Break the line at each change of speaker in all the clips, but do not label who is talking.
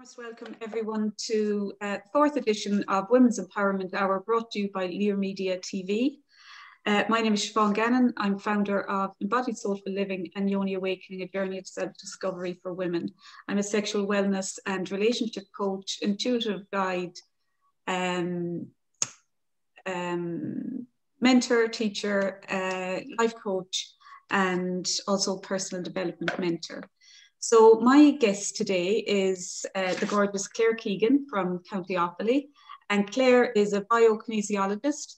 Most welcome everyone to the fourth edition of Women's Empowerment Hour, brought to you by Lear Media TV. My name is Siobhan Gannon. I'm founder of Embodied Soulful Living and Yoni Awakening, a journey of self-discovery for women. I'm a sexual wellness and relationship coach, intuitive guide, mentor, teacher, life coach, and also personal development mentor. So my guest today is the gorgeous Claire Keegan from County Offaly, and Claire is a biokinesiologist.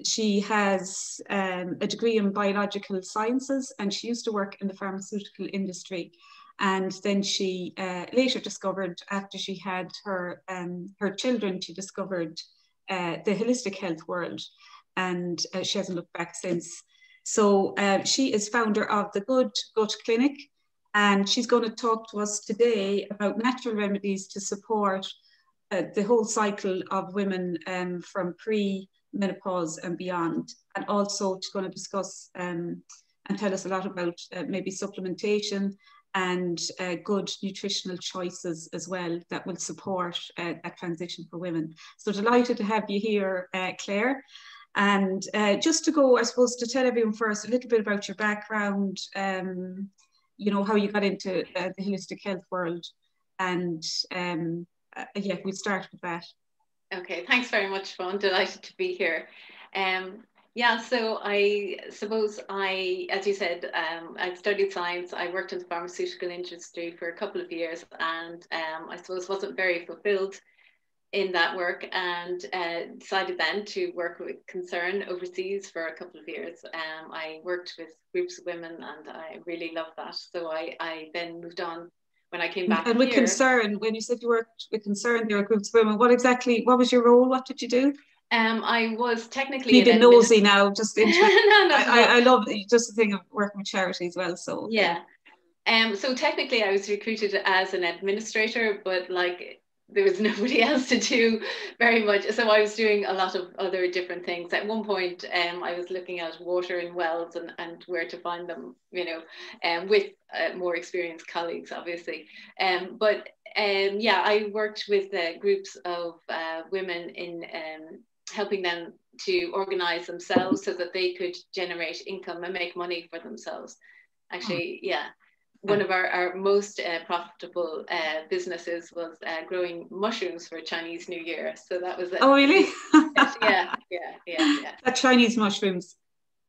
She has a degree in biological sciences, and she used to work in the pharmaceutical industry. And then she later discovered, after she had her children, she discovered the holistic health world, and she hasn't looked back since. So she is founder of the Good Gut Clinic. And she's going to talk to us today about natural remedies to support the whole cycle of women from pre-menopause and beyond. And also she's going to discuss and tell us a lot about maybe supplementation and good nutritional choices as well that will support that transition for women. So delighted to have you here, Claire. And just to go, I suppose, to tell everyone first a little bit about your background, you know, how you got into the holistic health world, and yeah, we'll start with that.
Okay, thanks very much, Siobhan. Delighted to be here. Yeah, so I suppose as you said, I studied science. I worked in the pharmaceutical industry for a couple of years, and I suppose wasn't very fulfilled in that work, and decided then to work with Concern overseas for a couple of years. I worked with groups of women, and I really loved that. So I then moved on when I came back.
And with Concern, when you said you worked with Concern, there were groups of women. What was your role? What did you do?
I was technically
an nosy now, just interested.
No,
I love just the thing of working with charity as well. So
yeah. So technically, I was recruited as an administrator, but like, there was nobody else to do very much. So I was doing a lot of other different things. At one point, I was looking at water in wells and where to find them, you know, with more experienced colleagues, obviously. But yeah, I worked with groups of women in helping them to organize themselves so that they could generate income and make money for themselves. Actually, yeah. One of our most profitable businesses was growing mushrooms for Chinese New Year. So that was
oh, really?
Yeah.
The Chinese mushrooms.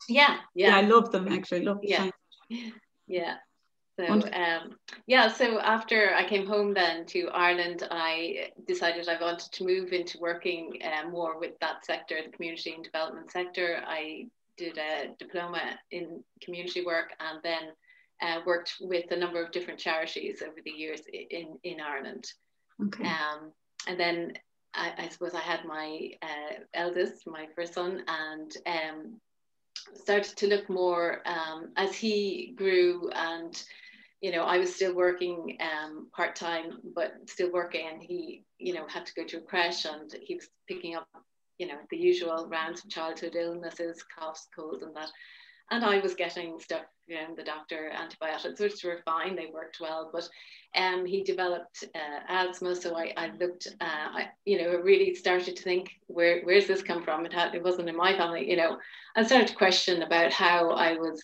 Yeah.
I love them, actually. Love the
Chinese. Yeah. So yeah. So after I came home then to Ireland, I decided I wanted to move into working more with that sector, the community and development sector. I did a diploma in community work, and then worked with a number of different charities over the years in Ireland.
Okay.
And then I suppose I had my eldest, my first son, and started to look more as he grew, and you know, I was still working part-time, but still working, and he, you know, had to go to a creche, and he was picking up, you know, the usual rounds of childhood illnesses, coughs, colds, and that. And I was getting stuff, you know, the doctor, antibiotics, which were fine, they worked well, but he developed asthma. So I looked, you know, really started to think, where's this come from? It wasn't in my family, you know. I started to question about how I was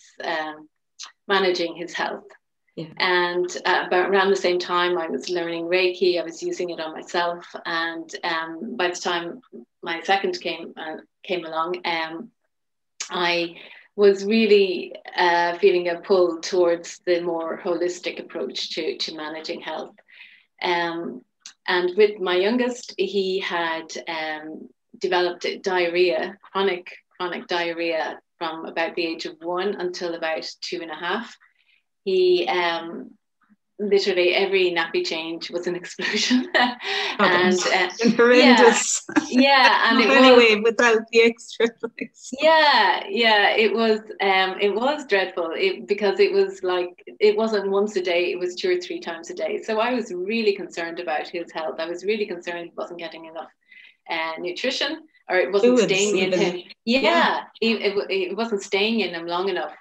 managing his health.
Yeah.
And about around the same time, I was learning Reiki. I was using it on myself. And by the time my second came along, I was really feeling a pull towards the more holistic approach to managing health. And with my youngest, he had developed diarrhea, chronic diarrhea, from about the age of 1 until about 2.5. He literally every nappy change was an explosion. And
horrendous.
Yeah, and
anyway, without the extra things.
Yeah, it was dreadful, because it was like, it wasn't once a day, it was 2 or 3 times a day. So I was really concerned about his health. I was really concerned he wasn't getting enough nutrition, or it wasn't staying in him. It wasn't staying in him long enough.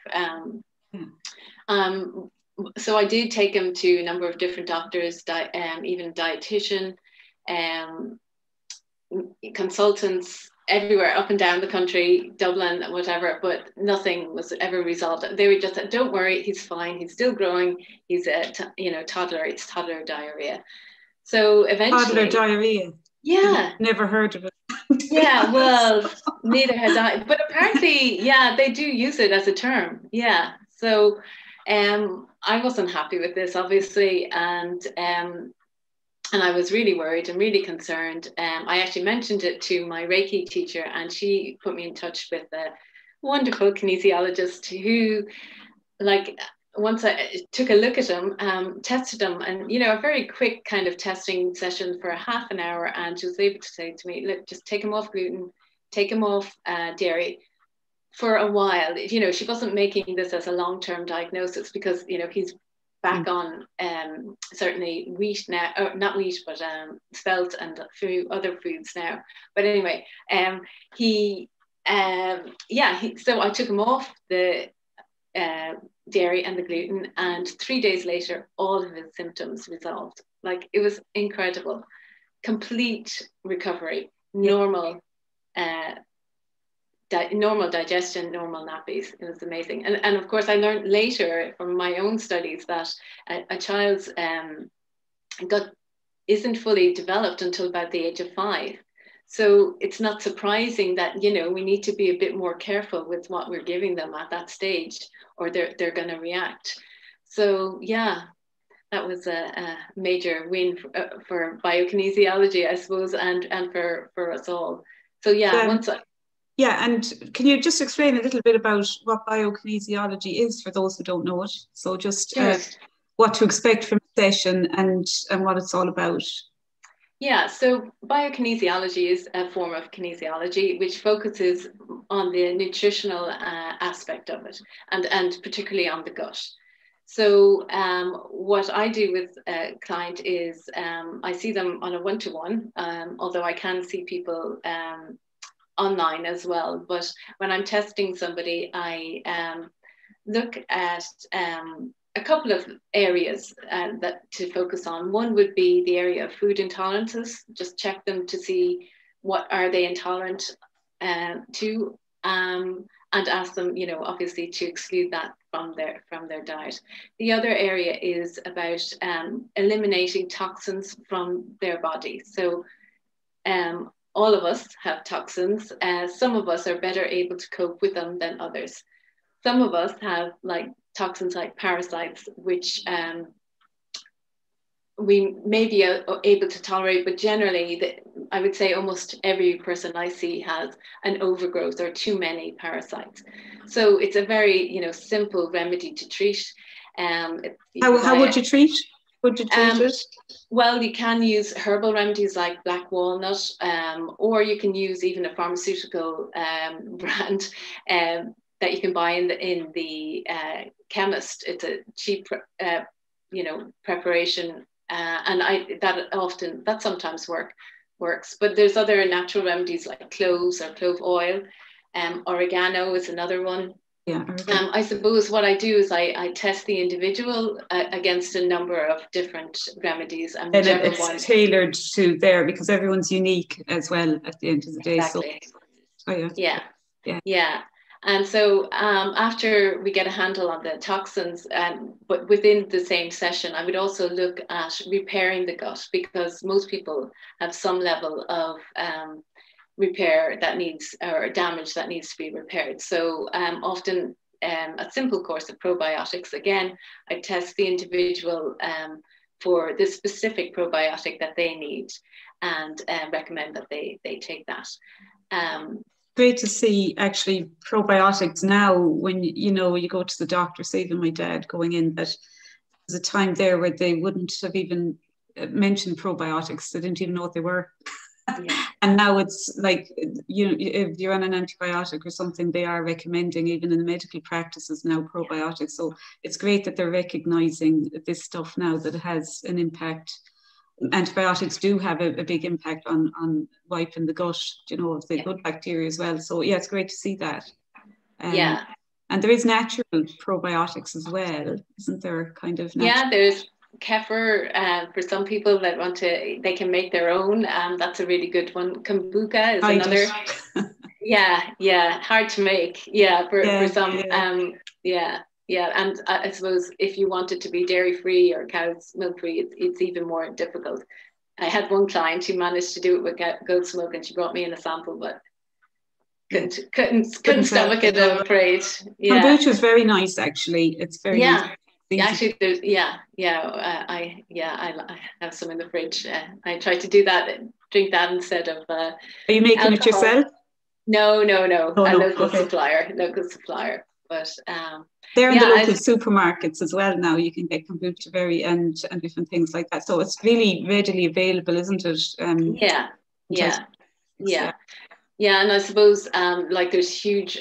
so I did take him to a number of different doctors, even dietitian, consultants everywhere, up and down the country, Dublin, whatever, but nothing was ever resolved. They were just, don't worry, he's fine, he's still growing, he's a toddler, it's toddler diarrhea. So eventually,
toddler diarrhea.
Yeah,
never heard of it.
Yeah, well, neither had I, but apparently, yeah, they do use it as a term. Yeah, so I wasn't happy with this, obviously, and I was really worried and really concerned. I actually mentioned it to my Reiki teacher, and she put me in touch with a wonderful kinesiologist who, like, once I took a look at him, tested him, and a very quick kind of testing session for half an hour, and she was able to say to me, look, just take him off gluten, take him off dairy for a while. She wasn't making this as a long-term diagnosis, because he's back on certainly wheat now, not wheat, but spelt and a few other foods now. But anyway, so I took him off the dairy and the gluten, and 3 days later all of his symptoms resolved. Like, it was incredible. Complete recovery, normal normal digestion, normal nappies. It was amazing. And of course I learned later from my own studies that a child's gut isn't fully developed until about the age of 5. So it's not surprising that, we need to be a bit more careful with what we're giving them at that stage, or they're going to react. So yeah, that was a major win for biokinesiology, I suppose, and for us all. So yeah,
yeah, and can you just explain a little bit about what biokinesiology is for those who don't know it? So just what to expect from the session and what it's all about.
Yeah, so biokinesiology is a form of kinesiology which focuses on the nutritional aspect of it, and particularly on the gut. So what I do with a client is I see them on a one-to-one, although I can see people online as well. But when I'm testing somebody, I look at a couple of areas that to focus on. One would be the area of food intolerances. Just check them to see what are they intolerant to, and ask them, obviously, to exclude that from their diet. The other area is about eliminating toxins from their body. So all of us have toxins. Some of us are better able to cope with them than others. Some of us have toxins like parasites, which we may be able to tolerate, but generally, I would say almost every person I see has an overgrowth or too many parasites. So it's a very, simple remedy to treat.
How would you treat? Would you treat it?
Well, you can use herbal remedies like black walnut, or you can use even a pharmaceutical brand that you can buy in the chemist. It's a cheap, preparation, and that sometimes works. But there's other natural remedies like cloves or clove oil. Oregano is another one.
Yeah.
I suppose what I do is I test the individual against a number of different remedies, and
it's tailored to there, because everyone's unique as well at the end of the day.
Exactly.
So,
yeah. And so after we get a handle on the toxins, but within the same session, I would also look at repairing the gut, because most people have some level of repair that needs, or damage that needs to be repaired. So often a simple course of probiotics. Again, I test the individual for the specific probiotic that they need, and recommend that they take that.
Great to see actually probiotics now when you go to the doctor. So even my dad going in, that there's a time there where they wouldn't have even mentioned probiotics. They didn't even know what they were. Yeah. And now it's like, if you're on an antibiotic or something, they are recommending, even in the medical practices now, probiotics. So it's great that they're recognizing this stuff now, that it has an impact. Antibiotics do have a big impact on wiping the gut, of the good bacteria as well. So yeah, it's great to see that. And there is natural probiotics as well, isn't there? Kind of natural.
Yeah, there's kefir for some people that want to, they can make their own. That's a really good one. Kombucha is another. Yeah, hard to make. Yeah, for some. Yeah, and I suppose if you want it to be dairy free or cow's milk free, it's even more difficult. I had one client who managed to do it with goat's milk, and she brought me in a sample, but couldn't stomach it, I'm afraid. Yeah.
Kombucha is very nice, actually. It's very nice.
Actually, there's I have some in the fridge. I try to do that, drink that instead of.
Are you making alcohol. It yourself?
No. A local supplier, but
they're in the local supermarkets as well now. You can get kombucha and different things like that. So it's really readily available, isn't it?
Yeah, and I suppose like there's huge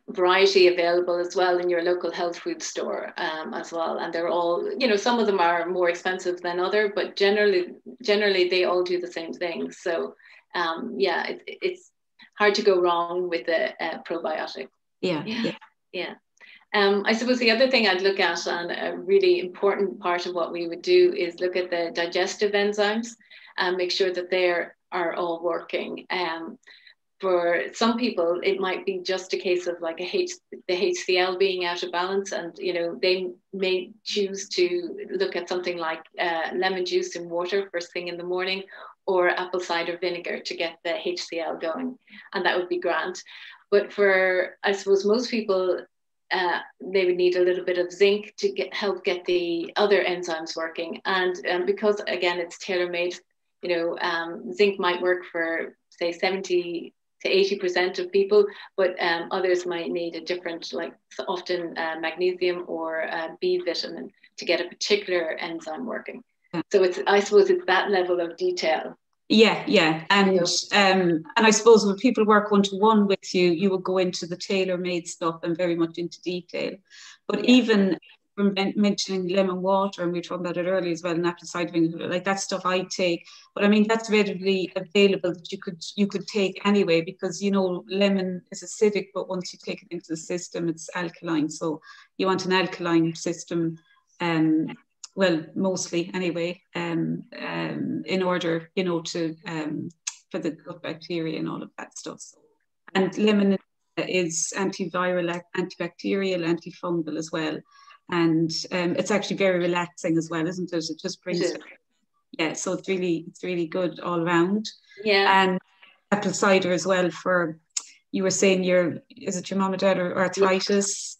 variety available as well in your local health food store as well, and they're all, some of them are more expensive than other, but generally they all do the same thing. So it's hard to go wrong with the probiotic. Yeah. I suppose the other thing I'd look at, and a really important part of what we would do, is look at the digestive enzymes and make sure that they are all working. For some people, it might be just a case of like the HCl being out of balance, and they may choose to look at something like lemon juice and water first thing in the morning, or apple cider vinegar to get the HCl going, and that would be grand. But for, I suppose, most people, they would need a little bit of zinc to help get the other enzymes working. And because, again, it's tailor-made, zinc might work for, say, 70 to 80% of people, but others might need a different, like often magnesium or B vitamin to get a particular enzyme working. So I suppose it's that level of detail.
Yeah. And I suppose when people work one-to-one with you, you will go into the tailor-made stuff and very much into detail. But even from mentioning lemon water, and we were talking about it earlier as well, and apple cider vinegar, like that stuff I take. But I mean, that's readily available that you could take anyway, because lemon is acidic, but once you take it into the system, it's alkaline. So you want an alkaline system. Well, mostly anyway, in order, to for the gut bacteria and all of that stuff. So, and lemon is antiviral, antibacterial, antifungal as well, and it's actually very relaxing as well, isn't it? It just brings so it's really good all around. And apple cider as well for, you were saying is it your mum or dad or arthritis?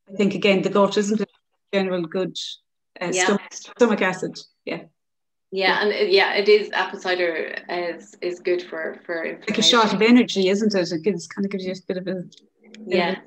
I think, again, the gut, isn't it? General good stomach acid. And
it is, apple cider is good for inflammation.
Like a shot of energy, isn't it? It kind of gives you a bit of a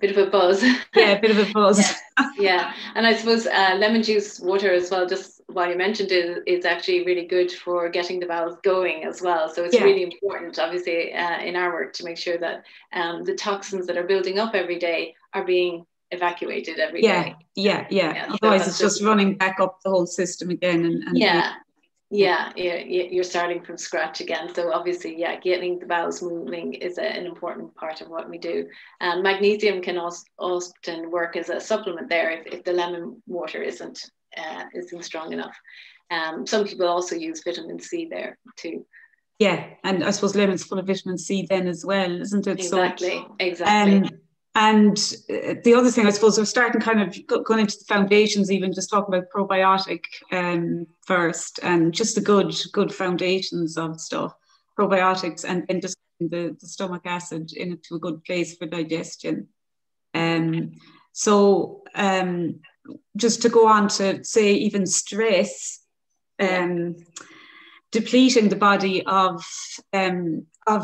bit of a buzz.
A bit of a buzz.
And I suppose lemon juice water as well, just while you mentioned it, is actually really good for getting the bowels going as well. So it's really important, obviously, in our work, to make sure that the toxins that are building up every day are being evacuated every day.
Otherwise, it's just running back up the whole system again.
You're starting from scratch again. So obviously, getting the bowels moving is an important part of what we do. Magnesium can often work as a supplement there if the lemon water isn't strong enough. Some people also use vitamin C there too.
And I suppose lemon's full of vitamin C then as well, isn't it?
Exactly.
And the other thing, I suppose, we're starting kind of going into the foundations, even just talking about probiotic first, and just the good foundations of stuff, probiotics, and then just the stomach acid into a good place for digestion. So just to go on to say, even stress, depleting the body of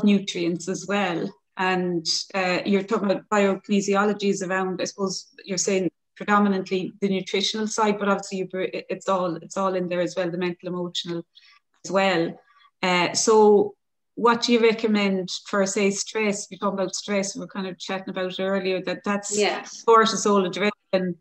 nutrients as well. And you're talking about biokinesiology is around, I suppose you're saying predominantly the nutritional side, but obviously it's all in there as well, the mental, emotional as well. So what do you recommend for, say, stress? We talk about stress, we were kind of chatting about it earlier, that's cortisol, adrenaline,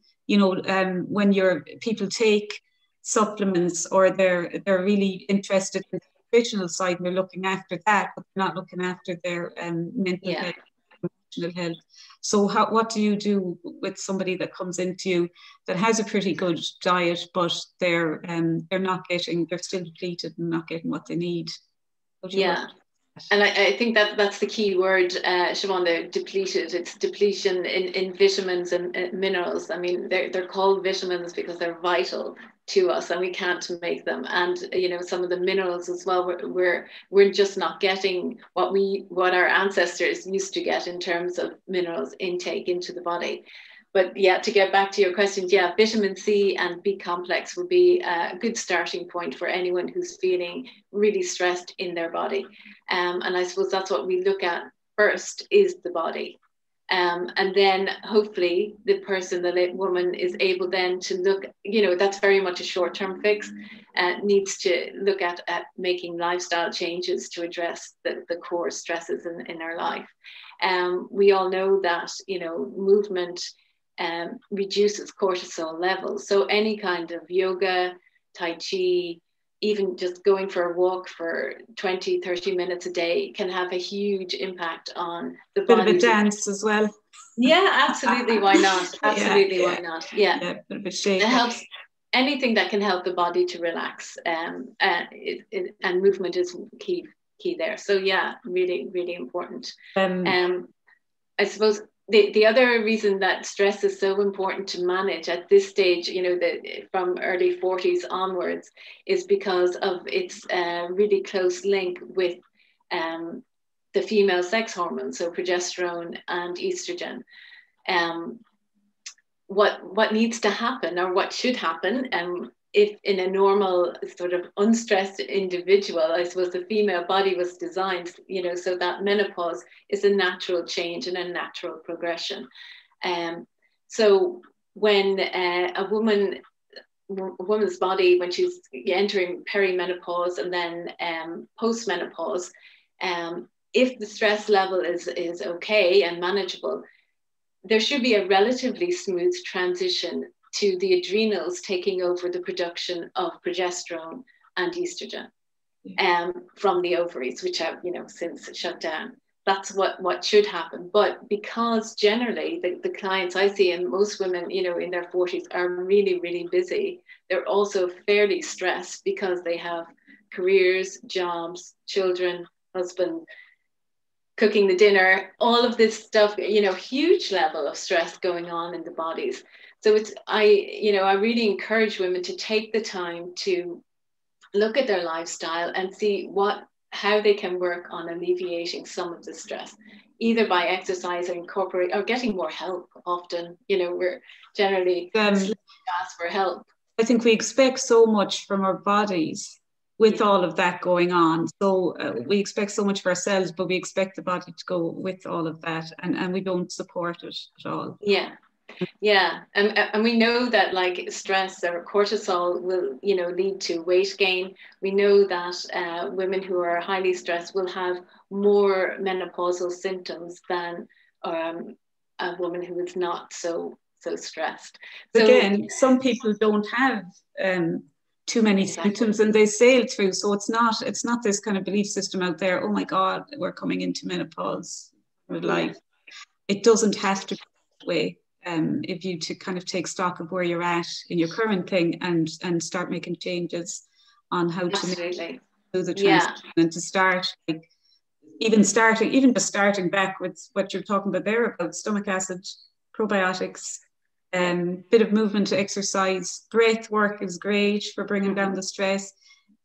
when people take supplements, or they're really interested in nutritional side, and they're looking after that, but they're not looking after their mental health health. So what do you do with somebody that comes into you that has a pretty good diet, but they're still depleted and not getting what they need?
Yeah. And I think that's the key word, Siobhan, they're depleted. It's depletion in vitamins and minerals. I mean, they're called vitamins because they're vital to us and we can't make them. And, you know, some of the minerals as well, we're just not getting what our ancestors used to get in terms of minerals intake into the body. But yeah, to get back to your questions, yeah, vitamin C and B complex would be a good starting point for anyone who's feeling really stressed in their body. And I suppose that's what we look at first, is the body. And then hopefully the person, the woman, is able then to look, you know, that's very much a short-term fix, needs to look at making lifestyle changes to address the core stresses in our life. We all know that, you know, movement reduces cortisol levels. So any kind of yoga, Tai Chi, even just going for a walk for 20, 30 minutes a day can have a huge impact on the body.
Bit of a dance as well.
Yeah, absolutely. Why not? Absolutely, why not? Yeah.
Bit of a shake.
It helps. Anything that can help the body to relax, and movement is key there. So yeah, really, really important. I suppose the other reason that stress is so important to manage at this stage, you know, from early 40s onwards, is because of its really close link with the female sex hormones, so progesterone and estrogen. What needs to happen, or what should happen, if in a normal sort of unstressed individual, I suppose the female body was designed, you know, so that menopause is a natural change and a natural progression. So when a woman's body, when she's entering perimenopause and then postmenopause, if the stress level is okay and manageable, there should be a relatively smooth transition to the adrenals taking over the production of progesterone and estrogen from the ovaries, which have, you know, since shut down. That's what should happen. But because generally the clients I see, and most women, you know, in their 40s are really, really busy, they're also fairly stressed because they have careers, jobs, children, husband, cooking the dinner, all of this stuff, you know, huge level of stress going on in the bodies. So I really encourage women to take the time to look at their lifestyle and see how they can work on alleviating some of the stress, either by exercising, incorporate, or getting more help. Often, you know, we're generally asked for help.
I think we expect so much from our bodies with all of that going on. So we expect so much for ourselves, but we expect the body to go with all of that, and we don't support it at all.
Yeah, and we know that like stress or cortisol will, you know, lead to weight gain. We know that women who are highly stressed will have more menopausal symptoms than a woman who is not so stressed. So,
again, some people don't have too many symptoms and they sail through. So it's not this kind of belief system out there, oh my God, we're coming into menopause with life. It doesn't have to be that way. If you to kind of take stock of where you're at in your current thing and start making changes on how to make the transition, and to start like even just starting back with what you're talking about there about stomach acid, probiotics, bit of movement, exercise, breath work is great for bringing down the stress.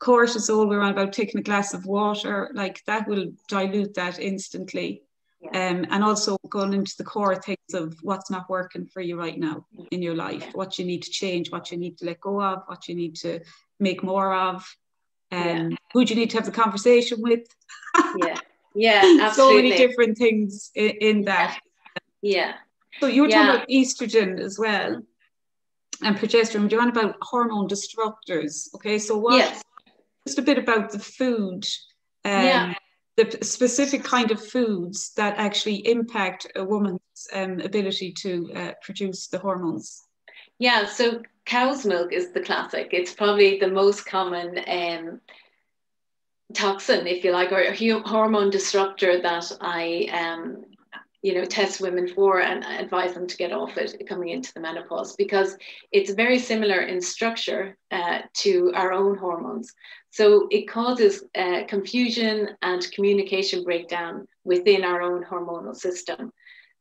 Cortisol, we're on about taking a glass of water, like that will dilute that instantly. And also going into the core things of what's not working for you right now in your life, what you need to change, what you need to let go of, what you need to make more of, who do you need to have the conversation with.
Absolutely.
So many different things in that. So you were talking about estrogen as well and progesterone. You're on about hormone disruptors. Okay, so just a bit about the food. The specific kind of foods that actually impact a woman's ability to produce the hormones.
Yeah, so cow's milk is the classic. It's probably the most common toxin, if you like, or hormone disruptor that test women for and advise them to get off it coming into the menopause, because it's very similar in structure to our own hormones. So it causes confusion and communication breakdown within our own hormonal system.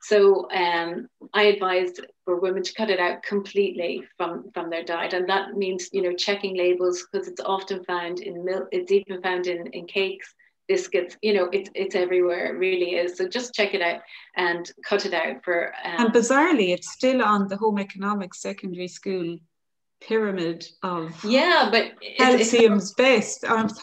So I advise for women to cut it out completely from their diet. And that means, checking labels, because it's often found in milk, it's even found in cakes, biscuits, it's everywhere, it really is. So just check it out and cut it out for...
and bizarrely, it's still on the home economics secondary school pyramid of
but
calcium's best.
But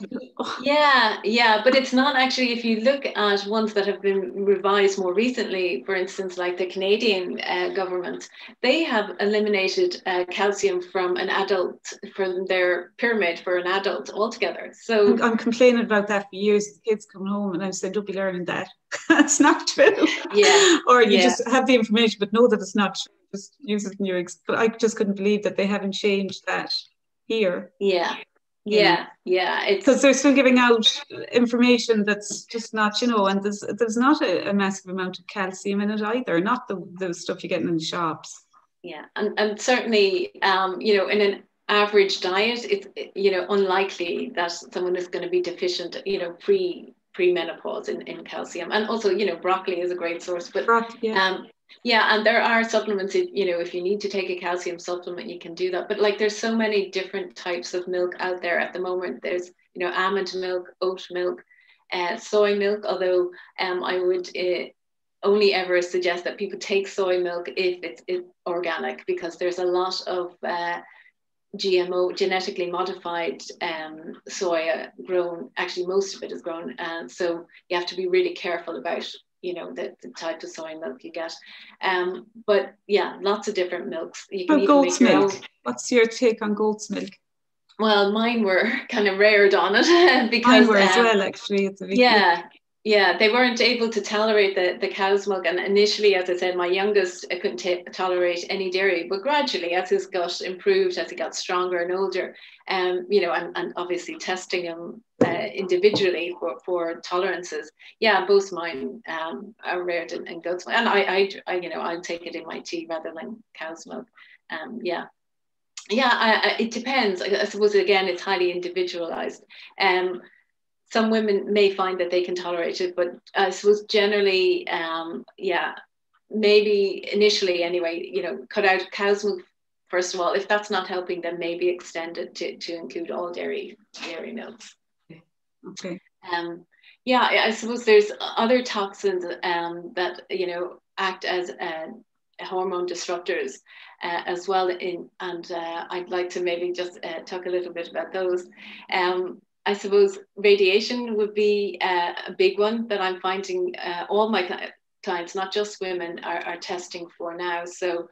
it's not actually. If you look at ones that have been revised more recently, for instance, like the Canadian government, they have eliminated calcium from an adult, from their pyramid for an adult altogether. So
I'm complaining about that for years. The kids come home and I said, don't be learning that. That's not true. Or you just have the information but know that it's not true. Just use it in your but I just couldn't believe that they haven't changed that here. Because they're still giving out information that's just not, and there's not a massive amount of calcium in it either, not the stuff you get in the shops.
And certainly in an average diet, it's unlikely that someone is going to be deficient pre-menopause in calcium. And also broccoli is a great source, but and there are supplements, if you need to take a calcium supplement, you can do that. But there's so many different types of milk out there at the moment. There's, almond milk, oat milk, soy milk, although I would only ever suggest that people take soy milk if it's organic, because there's a lot of GMO, genetically modified soya grown. Actually, most of it is grown. So you have to be really careful about the type of soy milk you get. But lots of different milks. You can even make your own.
What's your take on goat's milk?
Well, mine were kind of reared on it because
mine were as well, actually. It's a big
they weren't able to tolerate the cow's milk, and initially, as I said, my youngest couldn't tolerate any dairy, but gradually, as his gut improved, as he got stronger and older, and obviously testing him individually for tolerances. Both mine are reared in goat's milk, and I'll take it in my tea rather than cow's milk. It depends. I suppose again, it's highly individualized. Some women may find that they can tolerate it, but I suppose generally, maybe initially anyway, cut out cow's milk first of all. If that's not helping, then maybe extend it to include all dairy milks.
Okay.
I suppose there's other toxins that act as hormone disruptors as well. I'd like to maybe just talk a little bit about those. I suppose radiation would be a big one that I'm finding all my clients, not just women, are testing for now. So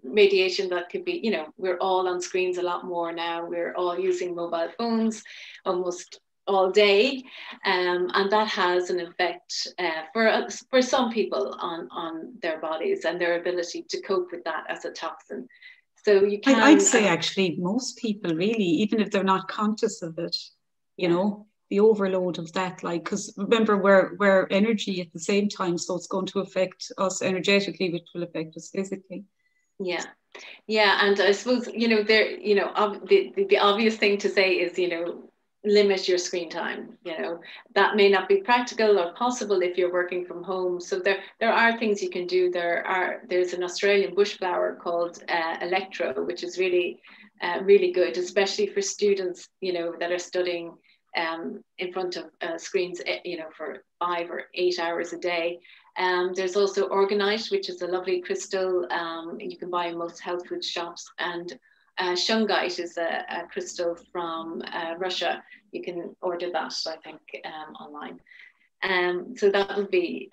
radiation that could be, we're all on screens a lot more now. We're all using mobile phones almost all day. And that has an effect for some people on their bodies and their ability to cope with that as a toxin. So you can.
I'd say actually most people really, even if they're not conscious of it, the overload of that, because remember we're energy at the same time, so it's going to affect us energetically, which will affect us physically.
And I suppose the obvious thing to say is limit your screen time. That may not be practical or possible if you're working from home. So there are things you can do. There's an Australian bush flower called Electro, which is really really good, especially for students that are studying in front of screens for 5 or 8 hours a day. There's also Organite, which is a lovely crystal you can buy in most health food shops, and Shungite is a crystal from Russia. You can order that, I think, online. So that would be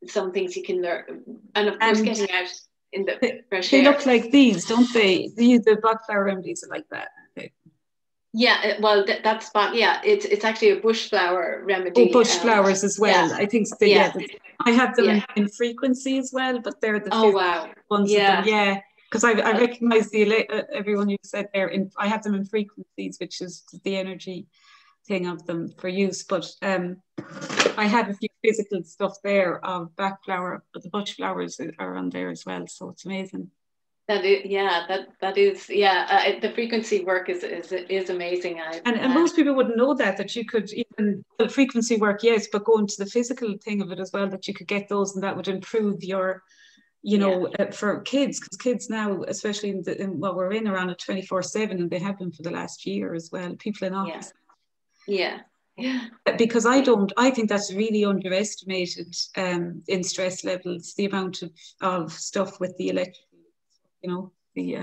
some things you can learn. And of course, getting out in the fresh air.
They look like these, don't they? The black flower remedies are like that. Okay.
Yeah, well, that's it's actually a bush flower remedy.
Oh, bush flowers as well. I think I have them
Yeah.
in frequency as well, but they're the ones.
Yeah.
Because I recognize everyone you said there. I have them in frequencies, which is the energy thing of them for use. But I have a few physical stuff there of back flower, but the bush flowers are on there as well. So it's amazing.
That is, the frequency work is amazing.
And most people wouldn't know that you could even, well, frequency work, yes, but go into the physical thing of it as well, that you could get those and that would improve your, you know, for kids, because kids now, especially in what we're in, around it 24/7, and they have been for the last year as well, people in office.
Yeah.
Because I think that's really underestimated in stress levels, the amount of stuff with the electrical, you know, the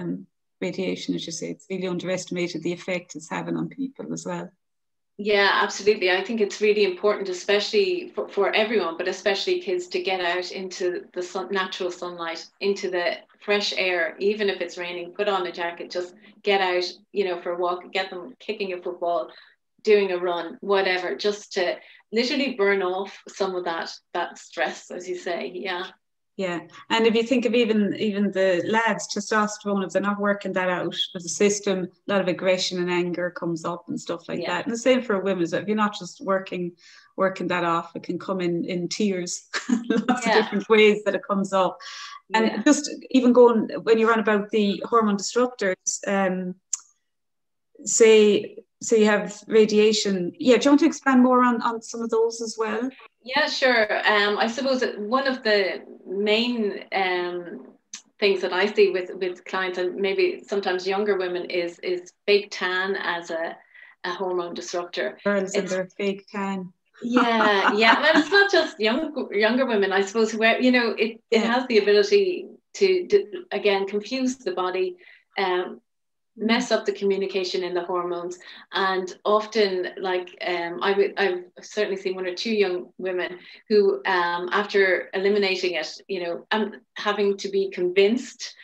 radiation, as you say, it's really underestimated the effect it's having on people as well.
Yeah, absolutely. I think it's really important, especially for everyone, but especially kids, to get out into the natural sunlight, into the fresh air, even if it's raining, put on a jacket, just get out, you know, for a walk, get them kicking a football, doing a run, whatever, just to literally burn off some of that stress, as you say.
Yeah, and if you think of even the lads, testosterone, if they're not working that out of the system, a lot of aggression and anger comes up and stuff like that. And the same for women, so if you're not just working that off, it can come in tears, lots of different ways that it comes up. And just even going, when you're on about the hormone disruptors, say you have radiation. Yeah, do you want to expand more on some of those as well?
Yeah, sure. I suppose that one of the main things that I see with clients, and maybe sometimes younger women, is fake tan as a hormone disruptor.
Girls and their fake tan.
Yeah. Well, it's not just younger women, I suppose, where, you know, it has the ability to again confuse the body, mess up the communication in the hormones, and often, like, I've certainly seen one or two young women who, after eliminating it, you know, having to be convinced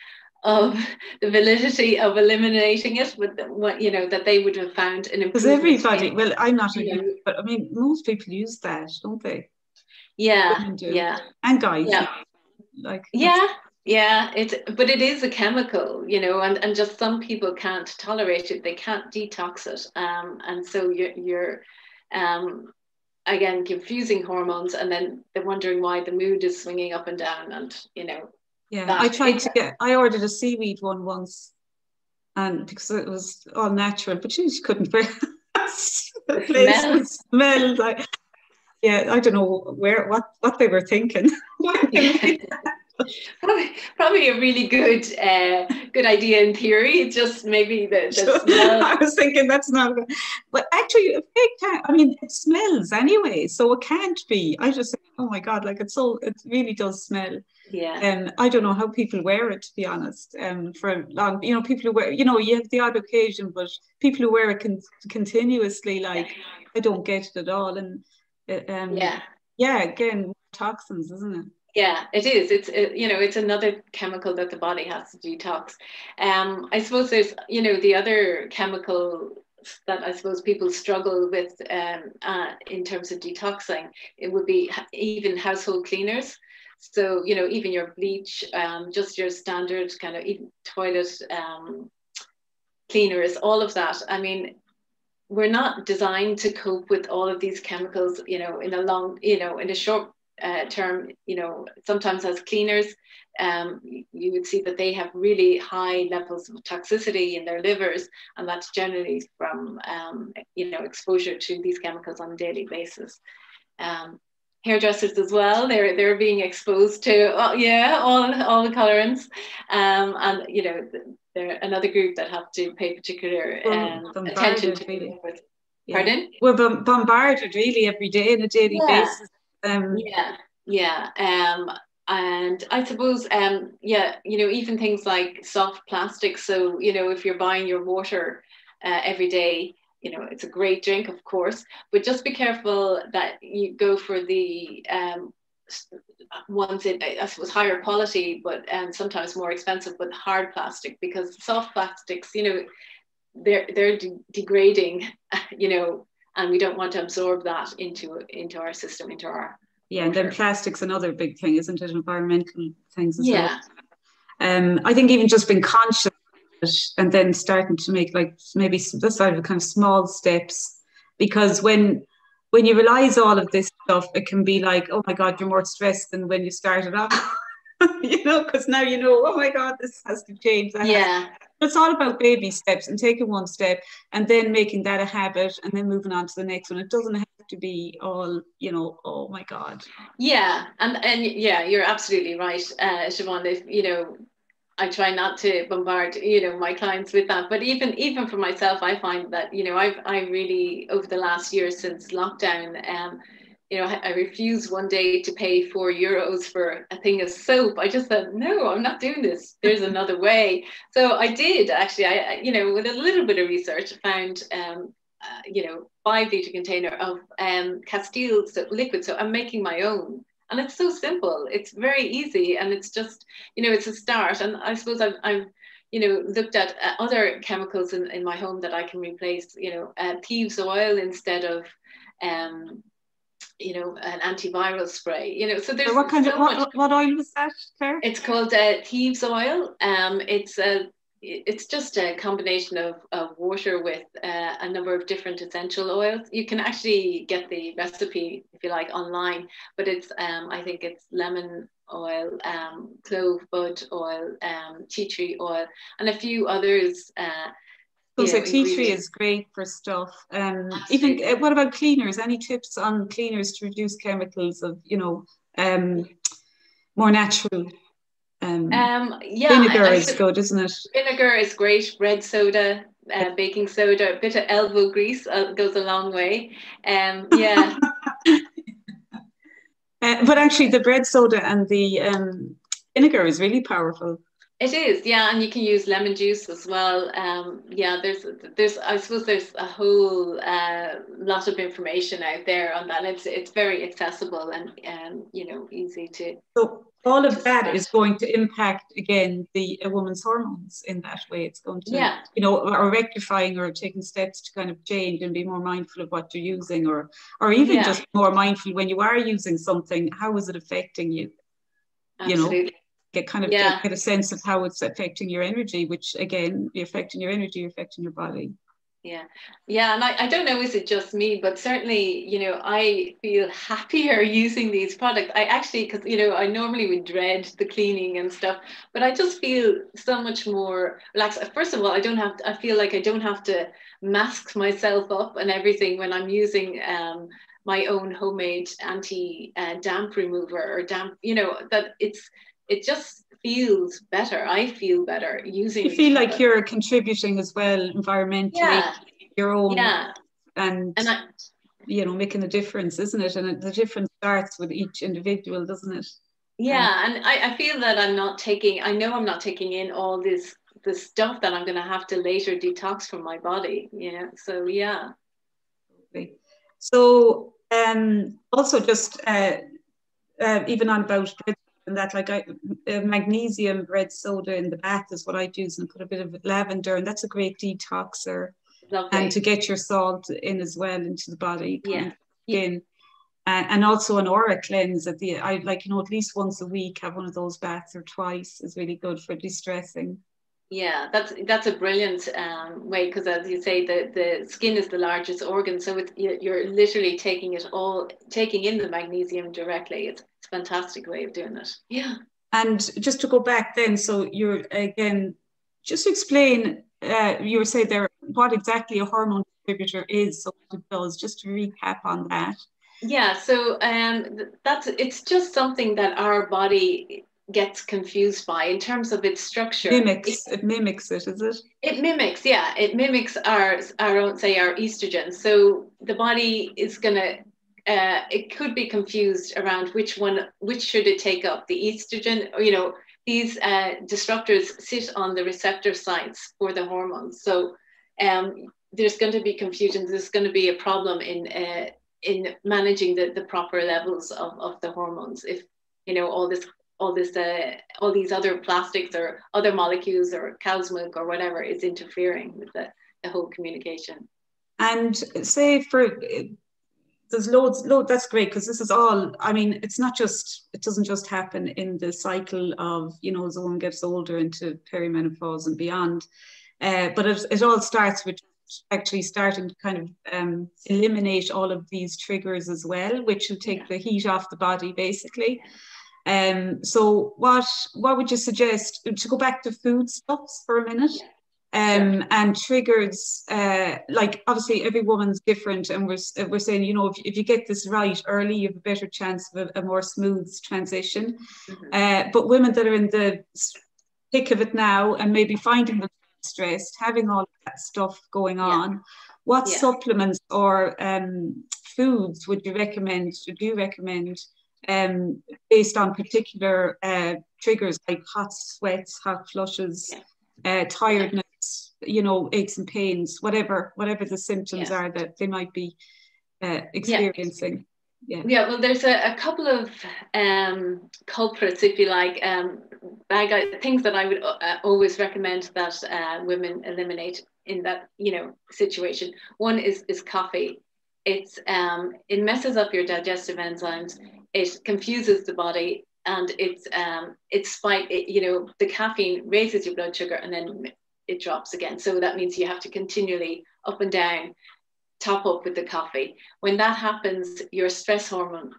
of the validity of eliminating it, but what, you know, that they would have found an improvement. Because
everybody, well, I'm not, but I mean, most people use that, don't they?
Women do.
And guys.
But it is a chemical, you know, and just some people can't tolerate it, they can't detox it, and so you're again confusing hormones, and then they're wondering why the mood is swinging up and down, and, you know.
I ordered a seaweed one once, and because it was all natural, but she couldn't bear the smell like, I don't know what they were thinking.
Probably a really good idea in theory. It's just maybe the smell.
I was thinking that's not good. But actually, a fake tan, I mean, it smells anyway, so it can't be. I just think, oh my God, like it really does smell. I don't know how people wear it, to be honest. For long, you know, people who wear, you know, you have the odd occasion, but people who wear it continuously, like, I don't get it at all. And again, toxins, isn't it?
Yeah, it is. It's another chemical that the body has to detox. I suppose there's, you know, the other chemical that I suppose people struggle with in terms of detoxing. It would be even household cleaners. So, you know, even your bleach, just your standard kind of toilet cleaners, all of that. I mean, we're not designed to cope with all of these chemicals, you know, in a short term. You know, sometimes as cleaners, you would see that they have really high levels of toxicity in their livers, and that's generally from exposure to these chemicals on a daily basis. Hairdressers as well, they're being exposed to all the colorants, and you know, they're another group that have to pay particular attention to.
Really.
Pardon?
We're bombarded really every day on a daily basis.
And I suppose, you know, even things like soft plastics. So, you know, if you're buying your water every day, you know, it's a great drink, of course, but just be careful that you go for the ones in, I suppose, higher quality, but sometimes more expensive, but hard plastic, because soft plastics, you know, they're degrading, you know, and we don't want to absorb that into our system, into our water.
And then plastic's another big thing, isn't it? Environmental things as well. I think even just being conscious and then starting to make, like, maybe this side of kind of small steps because when you realize all of this stuff, it can be like, oh my God, you're more stressed than when you started off. You know, because now you know, oh my God, this has to change. It's all about baby steps and taking one step and then making that a habit and then moving on to the next one. It doesn't have to be all, you know, oh my God.
Yeah, and yeah, you're absolutely right, Siobhan. If, you know, I try not to bombard, you know, my clients with that. But even for myself, I find that, you know, I really, over the last year since lockdown, you know, I refused one day to pay €4 for a thing of soap. I just said, no, I'm not doing this. There's another way. So I did actually. You know, with a little bit of research, I found, you know, 5 litre container of Castile liquid. So I'm making my own. And it's so simple. It's very easy, and it's just, you know, it's a start. And I suppose I've you know, looked at other chemicals in my home that I can replace. You know, thieves oil instead of you know, an antiviral spray. You know, so there's
what kind of what oil was that, Claire?
It's called thieves oil. It's just a combination of water with a number of different essential oils. You can actually get the recipe, if you like, online, but it's I think it's lemon oil, clove bud oil, tea tree oil, and a few others.
So tea tree is great for stuff. Even what about cleaners? Any tips on cleaners to reduce chemicals of, you know, more natural? Vinegar is good, isn't it?
Vinegar is great. Red soda, baking soda, a bit of elbow grease goes a long way. Yeah. But
actually, the bread soda and the vinegar is really powerful.
It is, yeah, and you can use lemon juice as well. Yeah, there's I suppose there's a whole lot of information out there on that. It's very accessible and you know, easy to.
So all of that is going to impact again a woman's hormones in that way. It's going to, you know, or rectifying or taking steps to kind of change and be more mindful of what you're using, or even just more mindful when you are using something. How is it affecting you?
Absolutely.
You know. Get a sense of how it's affecting your energy, which again, you're affecting your energy, you're affecting your body.
Yeah, and I don't know, is it just me, but certainly, you know, I feel happier using these products. I actually, because, you know, I normally would dread the cleaning and stuff, but I just feel so much more relaxed. First of all, I feel like I don't have to mask myself up and everything when I'm using my own homemade anti-damp remover or damp, you know, that it just feels better. I feel better using it.
You feel like you're contributing as well environmentally, your own, and you know, making a difference, isn't it? And the difference starts with each individual, doesn't it?
Yeah, and I feel that I know I'm not taking in all the stuff that I'm going to have to later detox from my body, you know, so yeah.
Okay. So also just even on about and that, like magnesium red soda in the bath is what I'd use, and put a bit of lavender, and that's a great detoxer.
Lovely.
And to get your salt in as well into the body, skin. And also an aura cleanse at I like, you know, at least once a week have one of those baths, or twice is really good for de-stressing.
Yeah, that's a brilliant way, because as you say, the skin is the largest organ, so you're literally taking in the magnesium directly. It's a fantastic way of doing it. Yeah.
And just to go back then, so you're again, just explain, you were saying there what exactly a hormone distributor is, so what it does, just to recap on that.
Yeah, so it's just something that our body gets confused by in terms of its structure.
It mimics it, is it?
It mimics, yeah. It mimics our own, say, our estrogen. So the body is gonna, it could be confused around which should it take up, the estrogen, or, you know, these disruptors sit on the receptor sites for the hormones. So there's going to be confusion. There's going to be a problem in managing the proper levels of the hormones if, you know, all these other plastics or other molecules or cow's milk or whatever is interfering with the whole communication. And
say there's loads, that's great, because this is all, I mean, it doesn't just happen in the cycle of, you know, as a woman gets older into perimenopause and beyond, but it all starts with actually starting to kind of eliminate all of these triggers as well, which will take the heat off the body, basically. So what would you suggest, to go back to foodstuffs for a minute? And triggers, like obviously every woman's different, and we're saying, you know, if you get this right early, you have a better chance of a more smooth transition. But women that are in the thick of it now and maybe finding themselves stressed, having all of that stuff going on, what supplements or foods would you recommend? Would you recommend based on particular triggers like hot sweats, hot flushes, tiredness, you know, aches and pains, whatever the symptoms are that they might be experiencing?
Well, there's a couple of culprits, if you like, things that I would always recommend that women eliminate in that, you know, situation. One is coffee. It messes up your digestive enzymes. It confuses the body, and you know, the caffeine raises your blood sugar and then it drops again. So that means you have to continually up and down top up with the coffee. When that happens, your stress hormone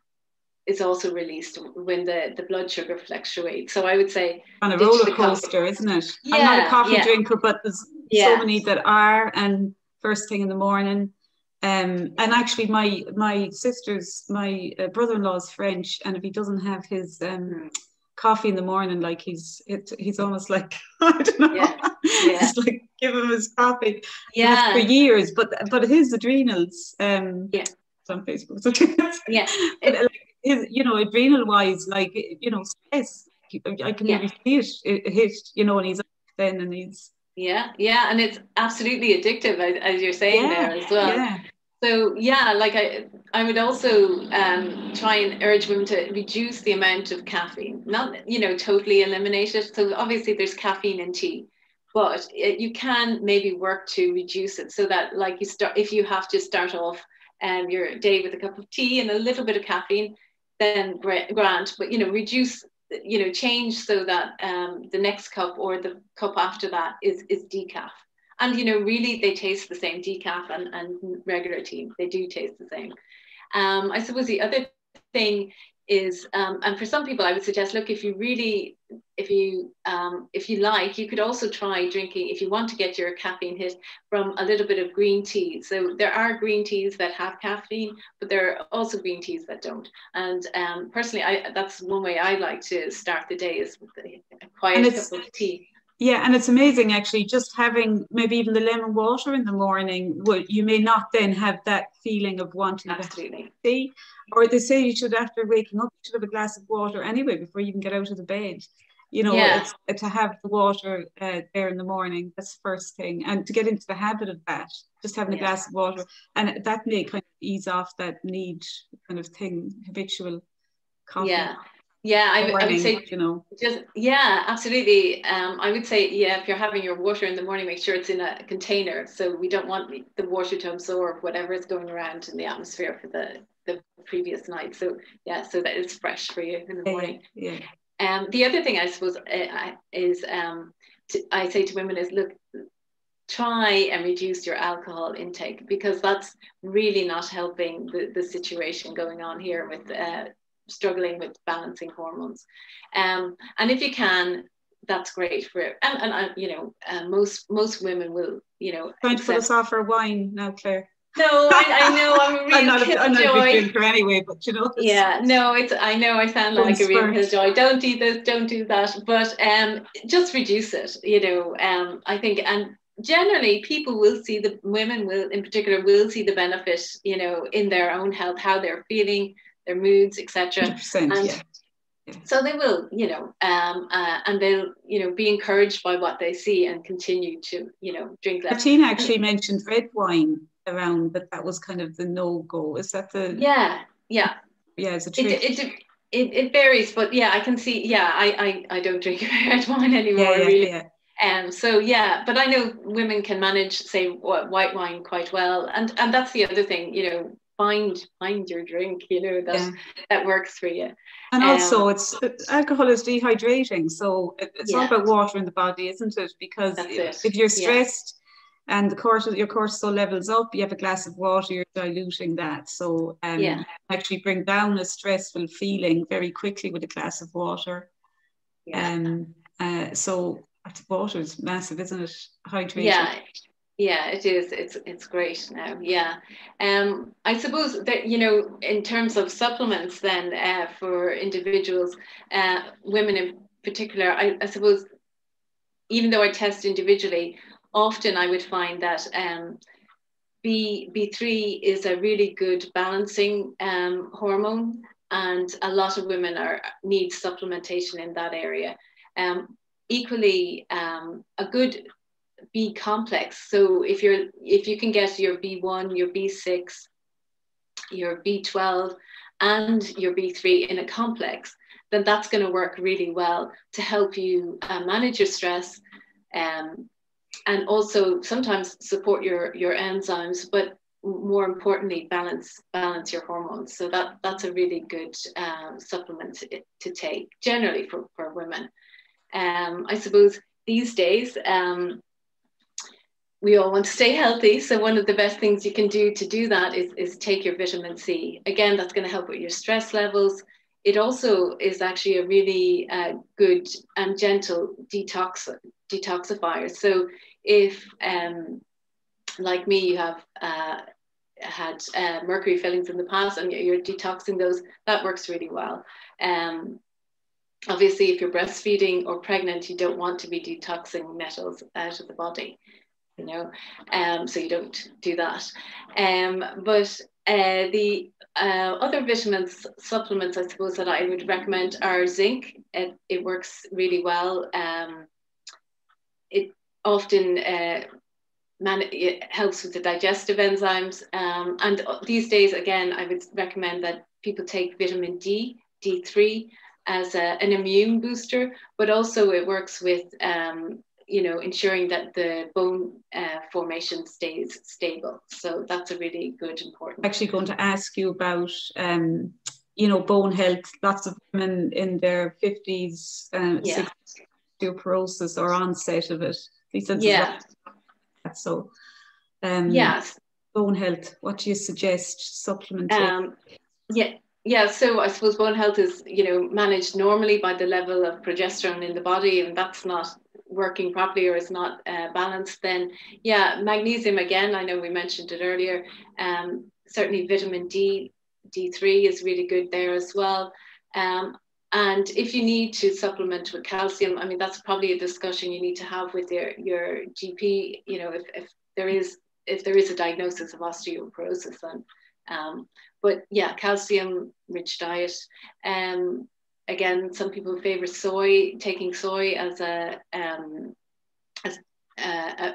is also released when the blood sugar fluctuates. So I would say
on a roller coaster, isn't it? I'm not a coffee drinker, but there's so many that are, and first thing in the morning. And actually my brother-in-law is French, and if he doesn't have his coffee in the morning, like he's almost like, I don't know, it's like give him his coffee for years, but his adrenals it's on Facebook, so his, you know, adrenal wise, like, you know, stress, I can maybe see it hit, you know, and he's then, and he's
and it's absolutely addictive, as you're saying there as well. So like I would also try and urge women to reduce the amount of caffeine, not, you know, totally eliminate it. So obviously there's caffeine in tea, but you can maybe work to reduce it, so that, like, if you have to start off your day with a cup of tea and a little bit of caffeine, then grand, but, you know, reduce, you know, change so that the next cup or the cup after that is decaf. And, you know, really they taste the same, decaf and regular tea, they do taste the same. I suppose the other thing is, and for some people I would suggest, look, if you like, you could also try drinking, if you want to get your caffeine hit, from a little bit of green tea. So there are green teas that have caffeine, but there are also green teas that don't. And personally, that's one way I like to start the day, is with a quiet cup of tea.
Yeah, and it's amazing actually, just having maybe even the lemon water in the morning, you may not then have that feeling of wanting to tea. Or they say you should, after waking up, you should have a glass of water anyway before you even get out of the bed. You know, it's to have the water there in the morning, that's the first thing. And to get into the habit of that, just having a glass of water, and that may kind of ease off that need kind of thing, habitual coffee.
I would say,
you know,
absolutely. I would say, if you're having your water in the morning, make sure it's in a container. So we don't want the water to absorb whatever is going around in the atmosphere for the previous night. So so that it's fresh for you in the morning. The other thing I suppose is I say to women is, look, try and reduce your alcohol intake, because that's really not helping the situation going on here with struggling with balancing hormones. And if you can, that's great for it. And you know, most women will, you know,
trying to put us off our wine now, Claire.
No, I know, I'm a real
I'm not a big drinker anyway, but you know.
I know I sound like a real killjoy. Don't do this, don't do that. But just reduce it, you know. I think, and generally people will see, the women will in particular will see the benefit, you know, in their own health, how they're feeling, their moods, etc. So they will, you know, and they'll, you know, be encouraged by what they see and continue to, you know, drink less.
Martina actually mentioned red wine around, but that was kind of the no-go. Is that the it's a trick.
It varies, but I can see. I don't drink red wine anymore, really. But I know women can manage, say, white wine quite well, and that's the other thing, you know, find your drink, you know, that works for you.
And also, alcohol is dehydrating, so it's all about water in the body, isn't it? Because if you're stressed and your cortisol levels up, you have a glass of water, you're diluting that. So you actually bring down a stressful feeling very quickly with a glass of water. So water is massive, isn't it? Hydrating.
Yeah, it is. It's great now. Yeah. I suppose that, in terms of supplements then, for individuals, women in particular, I suppose, even though I test individually, often I would find that B3 is a really good balancing hormone, and a lot of women need supplementation in that area. Equally, a good B complex. So if you can get your B1, your B6, your B12, and your B3 in a complex, then that's going to work really well to help you manage your stress, and also sometimes support your enzymes, but more importantly, balance your hormones. So that's a really good supplement to take generally for women. I suppose these days, we all want to stay healthy. So one of the best things you can do to do that is take your vitamin C. Again, that's going to help with your stress levels. It also is actually a really good and gentle detoxifier. So if, like me, you have had mercury fillings in the past and you're detoxing those, that works really well. Obviously, if you're breastfeeding or pregnant, you don't want to be detoxing metals out of the body. So you don't do that. But the other vitamins supplements, I suppose, that I would recommend are zinc. It works really well. It often it helps with the digestive enzymes. And these days, again, I would recommend that people take vitamin D, D3 as an immune booster, but also it works with ensuring that the bone formation stays stable. So that's a really good, important.
Actually going to ask you about, bone health. Lots of women in their 50s, 60s, osteoporosis or onset of it. So, bone health, what do you suggest supplementation?
So I suppose bone health is, managed normally by the level of progesterone in the body, and that's not working properly or is not balanced, then magnesium, again, I know we mentioned it earlier, certainly vitamin D, D3 is really good there as well. And if you need to supplement with calcium, I mean, that's probably a discussion you need to have with your GP, if there is a diagnosis of osteoporosis, then but calcium rich diet. Again, some people favor taking soy as a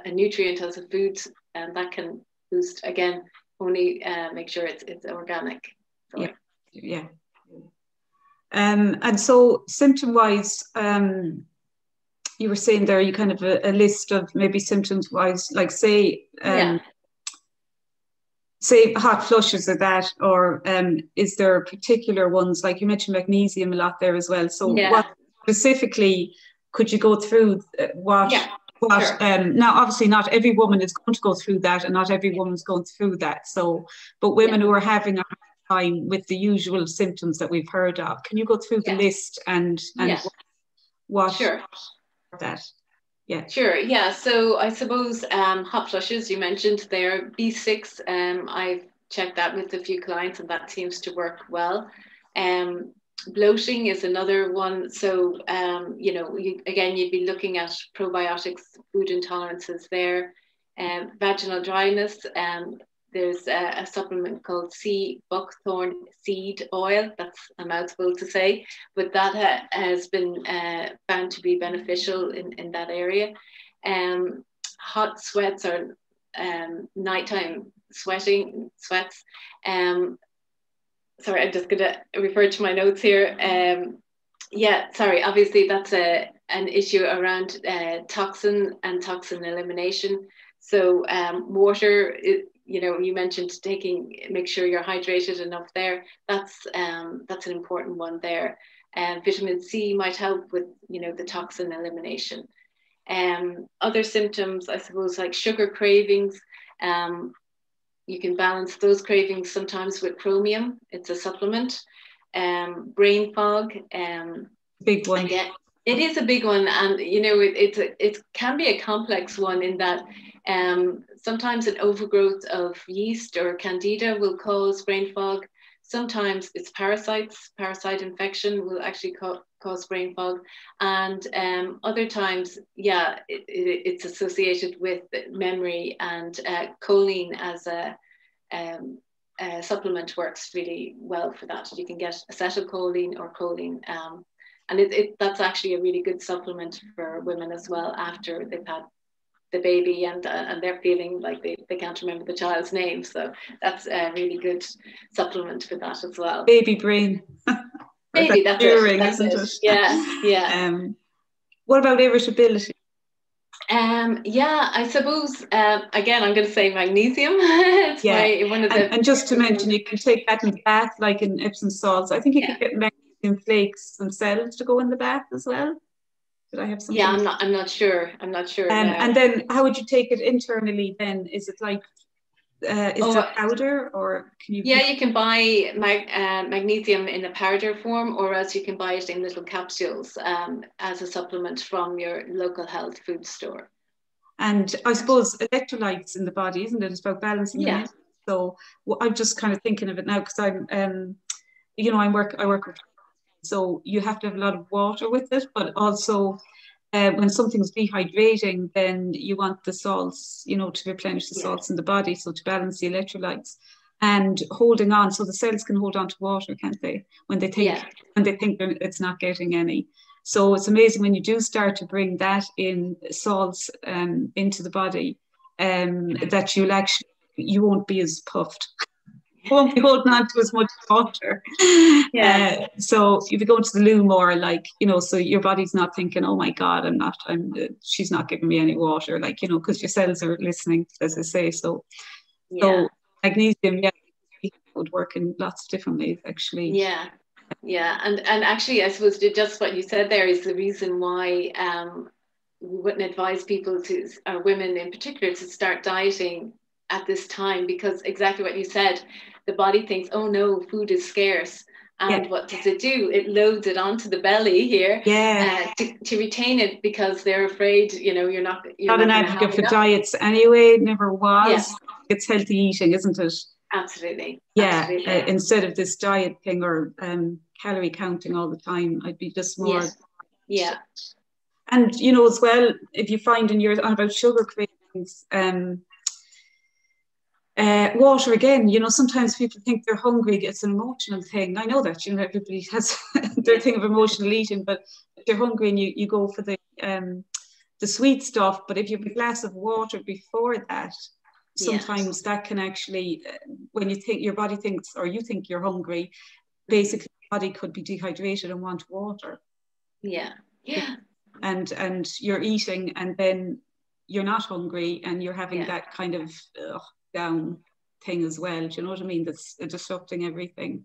nutrient, as a food, and that can boost, again, only make sure it's organic soy.
And so symptom-wise, you were saying there, you kind of a list of maybe symptoms-wise, like say hot flushes or that, or is there particular ones, like you mentioned magnesium a lot there as well. So what specifically could you go through
Sure.
Now obviously not every woman is going to go through that, and not every woman's going through that. So, but women who are having a hard time with the usual symptoms that we've heard of, can you go through the list and what that? Yeah.
Sure. Yeah. So I suppose hot flushes, you mentioned there, B6. I've checked that with a few clients, and that seems to work well. Bloating is another one. So again, you'd be looking at probiotics, food intolerances there. Vaginal dryness. There's a supplement called sea buckthorn seed oil. That's a mouthful to say, but that has been found to be beneficial in that area. Hot sweats or nighttime sweats. Sorry, I'm just going to refer to my notes here. Obviously that's an issue around toxin and toxin elimination. So water, you mentioned make sure you're hydrated enough there. That's an important one there. Vitamin C might help with, the toxin elimination. Other symptoms, I suppose, like sugar cravings, you can balance those cravings sometimes with chromium. It's a supplement. Brain fog.
Big one.
Again, it is a big one, and you know it can be a complex one in that sometimes an overgrowth of yeast or candida will cause brain fog. Sometimes it's parasite infection will actually cause brain fog, and other times, yeah, it's associated with memory, and choline as a supplement works really well for that. You can get acetylcholine or choline, and that's actually a really good supplement for women as well after they've had the baby, and they're feeling like they can't remember the child's name. So that's a really good supplement for that as well.
Baby brain.
Maybe that's
curing,
it.
isn't it?
Yeah, yeah.
What about irritability?
Yeah, I suppose, again, I'm going to say magnesium. It's one of the...
And just to mention, you can take that in the bath, like in Epsom salts. I think you could get magnesium flakes themselves to go in the bath as well. Did I have something?
Yeah, I'm not sure.
And then how would you take it internally then? Is it like, is it powder, or can you?
Yeah, you can buy magnesium in a powder form, or else you can buy it in little capsules as a supplement from your local health food store.
And I suppose electrolytes in the body, isn't it? It's about balancing the minerals. So I'm just kind of thinking of it now, because I'm, you know, I work with, so you have to have a lot of water with it, but also when something's dehydrating, then you want the salts, you know, to replenish the salts in the body, so to balance the electrolytes, and holding on, so the cells can hold on to water, can't they? When they think it's not getting any. So it's amazing when you do start to bring that in, salts into the body, that you won't be as puffed. Won't be holding on to as much water. So you'll be going to the loo more, like, you know, so your body's not thinking, oh my God, she's not giving me any water, like, you know, because your cells are listening, as I say. So magnesium, would work in lots of different ways, actually.
Yeah, and actually, I suppose just what you said there is the reason why we wouldn't advise people to, or women in particular, to start dieting at this time, because exactly what you said, the body thinks, oh no, food is scarce, and what does it do? It loads it onto the belly here to retain it, because they're afraid, you know, you're not
an advocate for diets anyway, never was. It's healthy eating, isn't it?
Absolutely.
Instead of this diet thing or calorie counting all the time, I'd be just more and you know, as well, if you find in your on about sugar cravings, water again, you know, sometimes people think they're hungry, it's an emotional thing. I know that, you know, everybody has their thing of emotional eating, but if you're hungry and you go for the sweet stuff, but if you have a glass of water before that, sometimes that can actually, when you think your body thinks, or you think you're hungry, basically your body could be dehydrated and want water. And you're eating, and then you're not hungry, and you're having that kind of down thing as well. Do you know what I mean? That's disrupting everything.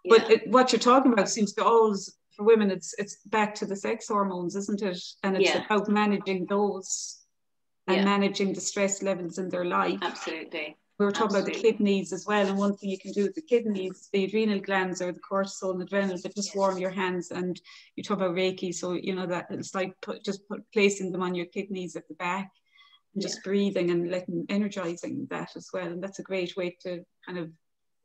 But what you're talking about seems to always, for women, it's back to the sex hormones, isn't it? And it's about managing those and managing the stress levels in their life.
Absolutely.
We were talking about the kidneys as well, and one thing you can do with the kidneys, the adrenal glands, or the cortisol and adrenal, that just warm your hands. And you talk about Reiki, so you know that it's like placing them on your kidneys at the back, and just breathing and energizing that as well. And that's a great way to kind of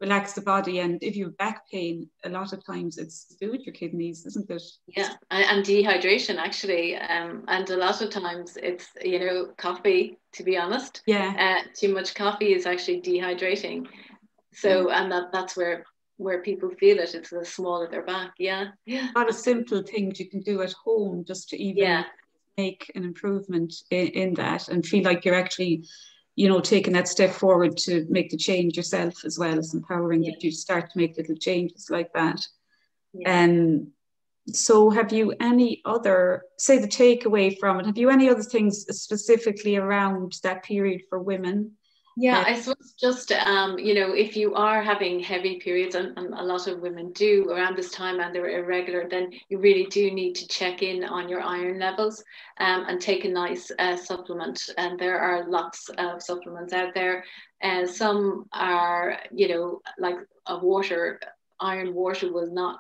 relax the body. And if you have back pain, a lot of times it's to do with your kidneys, isn't it?
And dehydration, actually, and a lot of times it's, you know, coffee, to be honest. Too much coffee is actually dehydrating, so and that's where people feel it. It's the small of their back. A
lot of simple things you can do at home just to even make an improvement in that, and feel like you're actually, you know, taking that step forward to make the change yourself, as well as empowering that you start to make little changes like that. So have you any other, say, the takeaway from it, have you any other things specifically around that period for women
Yeah, I suppose just, if you are having heavy periods, and a lot of women do around this time and they're irregular, then you really do need to check in on your iron levels, and take a nice supplement. And there are lots of supplements out there. And some are, like iron water will not,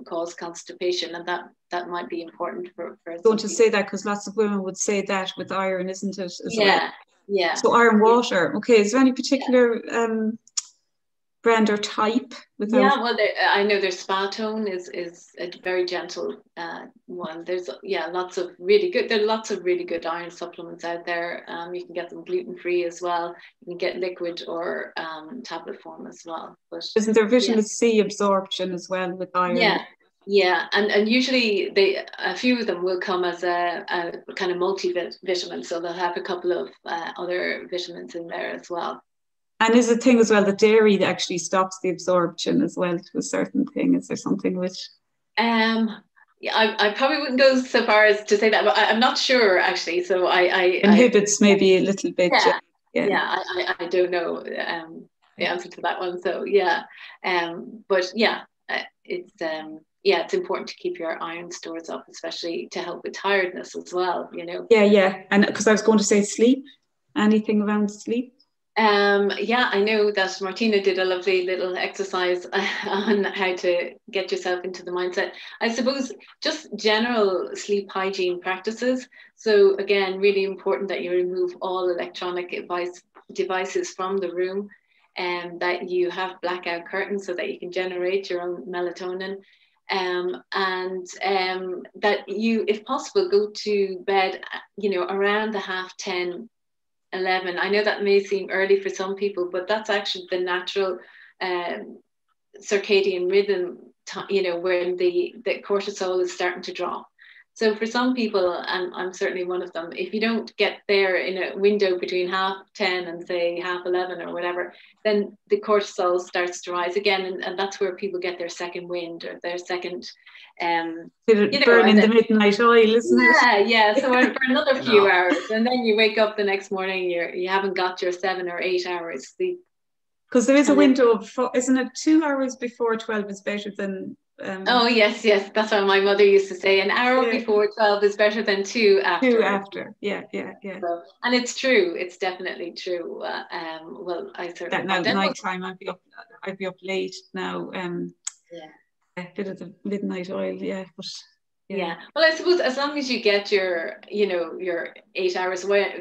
cause constipation. And that might be important for
I'm going to say that because lots of women would say that with iron, isn't it, as well?
Yeah.
So iron water. Okay. Is there any particular brand or type?
Well, I know there's Spatone is a very gentle one. There's lots of really good. There are lots of really good iron supplements out there. You can get them gluten free as well. You can get liquid or tablet form as well. But
isn't there vitamin C absorption as well with iron?
Yeah, and usually a few of them will come as a kind of multivitamin, so they'll have a couple of other vitamins in there as well.
And is a thing as well that dairy actually stops the absorption as well to a certain thing? Is there something which?
I probably wouldn't go so far as to say that, but I'm not sure actually. So I
inhibits maybe a little bit.
I don't know the answer to that one. So but it's important to keep your iron stores up, especially to help with tiredness as well,
and because I was going to say sleep, anything around sleep.
I know that Martina did a lovely little exercise on how to get yourself into the mindset. I suppose just general sleep hygiene practices. So again, really important that you remove all electronic devices from the room, and that you have blackout curtains so that you can generate your own melatonin. And that you, if possible, go to bed, around the 10:30, 11. I know that may seem early for some people, but that's actually the natural circadian rhythm, when the cortisol is starting to drop. So for some people, and I'm certainly one of them, if you don't get there in a window between 10:30 and say 11:30 or whatever, then the cortisol starts to rise again, and that's where people get their second wind or their second
burning the midnight oil, isn't it?
Yeah. So for another few hours, and then you wake up the next morning, you haven't got your 7 or 8 hours sleep.
Because there is a window of, isn't it, 2 hours before 12 is better than.
Oh yes, that's what my mother used to say. An hour before 12 is better than 2 after.
2 after, yeah.
So, and it's true. It's definitely true. Well, I certainly.
That now night time, I'd be up late now. A bit of the midnight oil, but.
Yeah. Well, I suppose as long as you get your 8 hours away,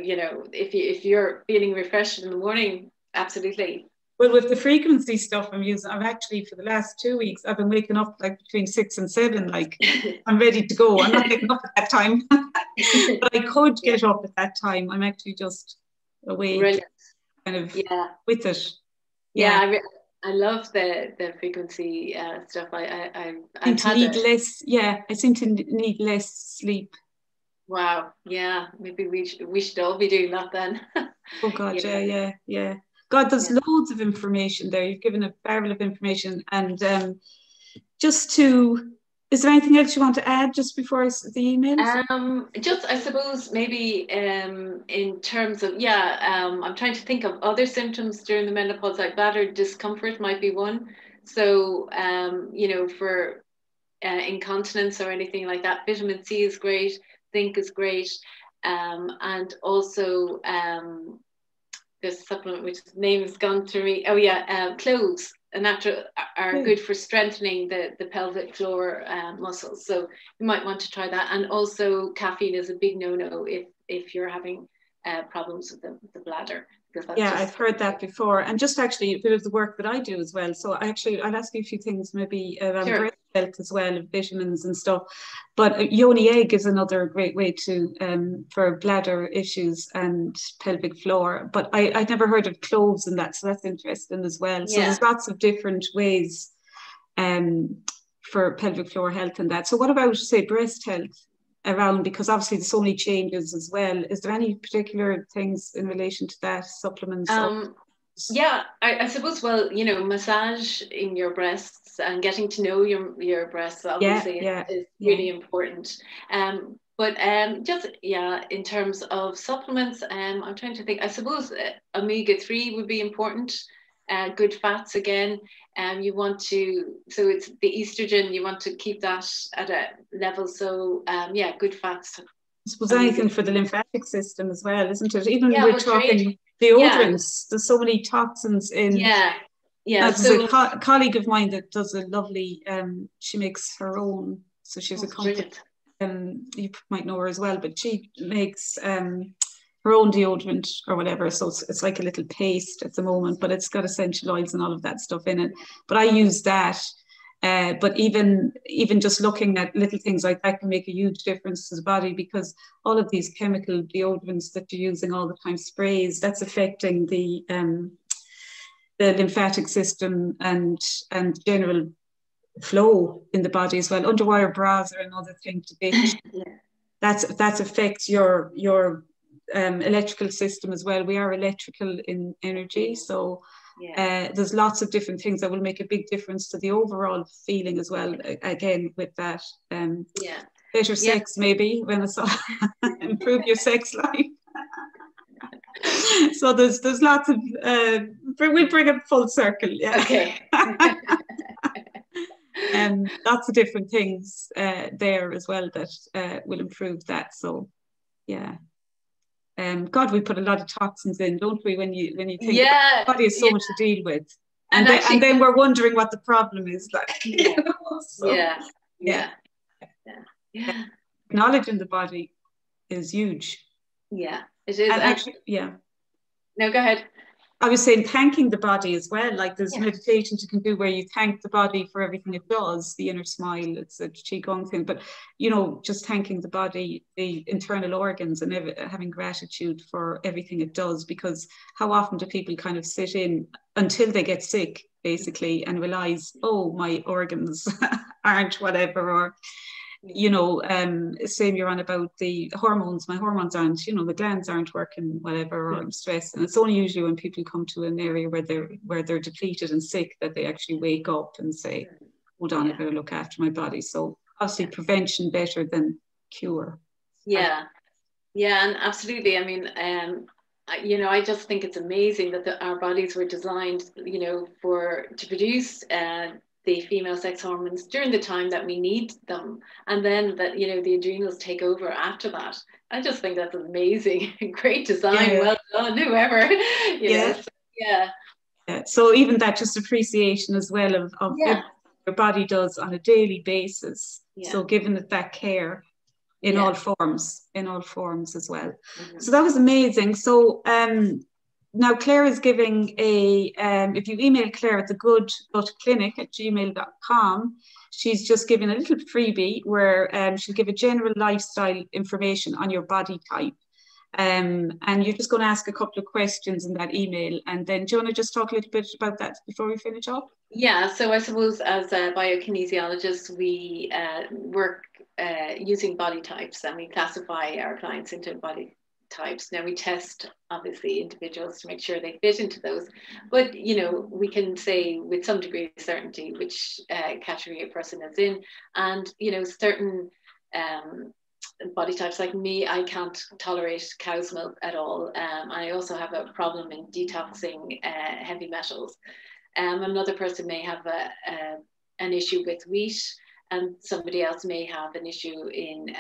if you're feeling refreshed in the morning, absolutely.
Well, with the frequency stuff I'm using, I've actually, for the last 2 weeks, I've been waking up like between 6 and 7, like I'm ready to go. I'm not getting up at that time, but I could get up at that time. I'm actually just awake. Brilliant. Kind of with it.
I love the frequency stuff. I
seem to need less sleep.
Wow. Yeah. Maybe we should all be doing that then.
Oh God. Yeah. God, there's loads of information there. You've given a barrel of information, and is there anything else you want to add just before the email?
I suppose maybe in terms of I'm trying to think of other symptoms during the menopause, like bladder discomfort might be one. So for incontinence or anything like that, vitamin C is great, zinc is great, and also this supplement which the name has gone through me. Cloves are good for strengthening the pelvic floor muscles, so you might want to try that. And also caffeine is a big no-no if you're having problems with the bladder.
I've heard that before, and just actually a bit of the work that I do as well. So I'll ask you a few things maybe around breast health as well, vitamins and stuff. But yoni egg is another great way to for bladder issues and pelvic floor. But I'd never heard of cloves and that, so that's interesting as well. So there's lots of different ways for pelvic floor health and that. So what about, say, breast health around, because obviously there's so many changes as well. Is there any particular things in relation to that, supplements?
I suppose, massage in your breasts and getting to know your breasts obviously is really important. But just, yeah, in terms of supplements, I'm trying to think. I suppose omega-3 would be important. Good fats again. You want to, so it's the estrogen, you want to keep that at a level. So yeah, good fats.
I suppose anything for the lymphatic system as well, isn't it? Even
yeah,
we're talking deodorants. There's so many toxins in.
Yeah.
There's a colleague of mine that does a lovely, she makes her own, so she's a company, you might know her as well, but she makes her own deodorant or whatever, so it's like a little paste at the moment, but it's got essential oils and all of that stuff in it. But I use that, but even just looking at little things like that can make a huge difference to the body, because all of these chemical deodorants that you're using all the time, sprays, that's affecting the lymphatic system and general flow in the body as well. Underwire bras are another thing to be. That affects your electrical system as well. We are electrical in energy, so there's lots of different things that will make a big difference to the overall feeling as well. Again, with that, better sex maybe when it's all improve your sex life. So there's lots of we'll bring it full circle. Yeah. Okay. Lots of different things there as well that will improve that. So yeah. God, we put a lot of toxins in, don't we? When you think the body has so much to deal with, and then we're wondering what the problem is like. You know? So, acknowledging the body is huge.
Yeah, it is.
And actually,
No, go ahead.
I was saying thanking the body as well. Like there's meditations you can do where you thank the body for everything it does, the inner smile, it's a Qigong thing, but you know, just thanking the body, the internal organs, and having gratitude for everything it does, because how often do people kind of sit in until they get sick, basically, and realize, oh, my organs aren't whatever, or you know, same you're on about the hormones, my hormones aren't, you know, the glands aren't working, whatever, or I'm stressed. And it's only usually when people come to an area where they're depleted and sick that they actually wake up and say, hold on, I better look after my body. So obviously prevention better than cure.
Yeah, and absolutely. I mean, you know, I just think it's amazing that our bodies were designed, you know, to produce the female sex hormones during the time that we need them, and then that, you know, the adrenals take over after that. I just think that's amazing. Great design. Well done, whoever. You know, so,
so even that, just appreciation as well of everything your body does on a daily basis. So giving it that care in all forms as well. So that was amazing. So now Claire is giving if you email Claire at thegoodgutclinic@gmail.com, she's just giving a little freebie where she'll give a general lifestyle information on your body type. And you're just going to ask a couple of questions in that email. And then do you want to just talk a little bit about that before we finish up?
Yeah, so I suppose as a biokinesiologist, we work using body types, and we classify our clients into body types. Now we test obviously individuals to make sure they fit into those, but you know, we can say with some degree of certainty which category a person is in. And you know, certain body types, like me, I can't tolerate cow's milk at all. I also have a problem in detoxing heavy metals. Another person may have an issue with wheat, and somebody else may have an issue in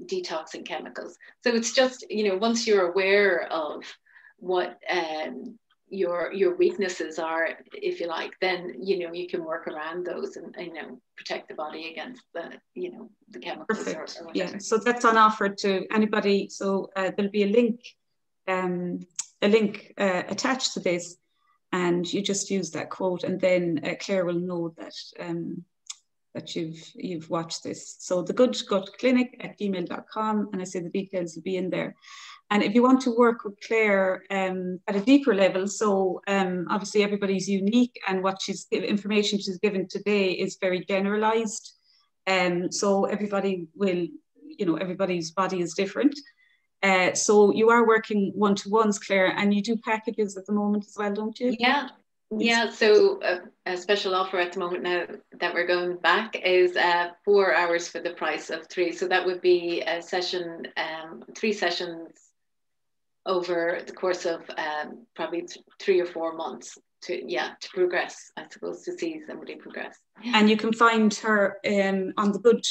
detoxing chemicals. So it's just, you know, once you're aware of what your weaknesses are, if you like, then, you know, you can work around those and, you know, protect the body against the, you know, the chemicals.
Perfect. Or yeah, so that's on offer to anybody. So there'll be a link attached to this, and you just use that quote, and then Claire will know that that you've watched this. So thegoodgutclinic@gmail.com, and I say the details will be in there. And if you want to work with Claire at a deeper level, so obviously everybody's unique, and information she's given today is very generalized. So everybody will, you know, everybody's body is different. So you are working one-to-ones, Claire, and you do packages at the moment as well, don't you?
Yeah. Yeah, so a special offer at the moment now that we're going back is 4 hours for the price of 3. So that would be a session, 3 sessions over the course of probably 3 or 4 months to progress, I suppose, to see somebody progress.
And you can find her on the Good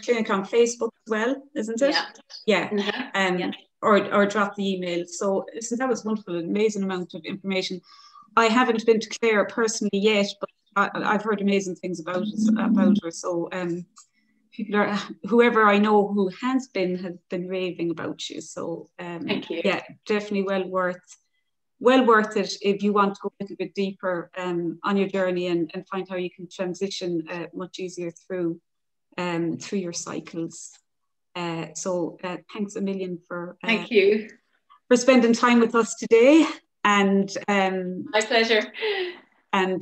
Clinic on Facebook as well, isn't it?
Yeah.
Yeah. Or drop the email. So listen, that was wonderful, an amazing amount of information. I haven't been to Claire personally yet, but I've heard amazing things about her. So people whoever I know who has been raving about you. So
thank you.
Yeah, definitely well worth it if you want to go a little bit deeper on your journey and find how you can transition much easier through your cycles. So thanks a million for
thank you
for spending time with us today. And
my pleasure.
And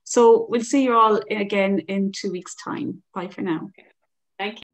so we'll see you all again in 2 weeks' time. Bye for now.
Thank you.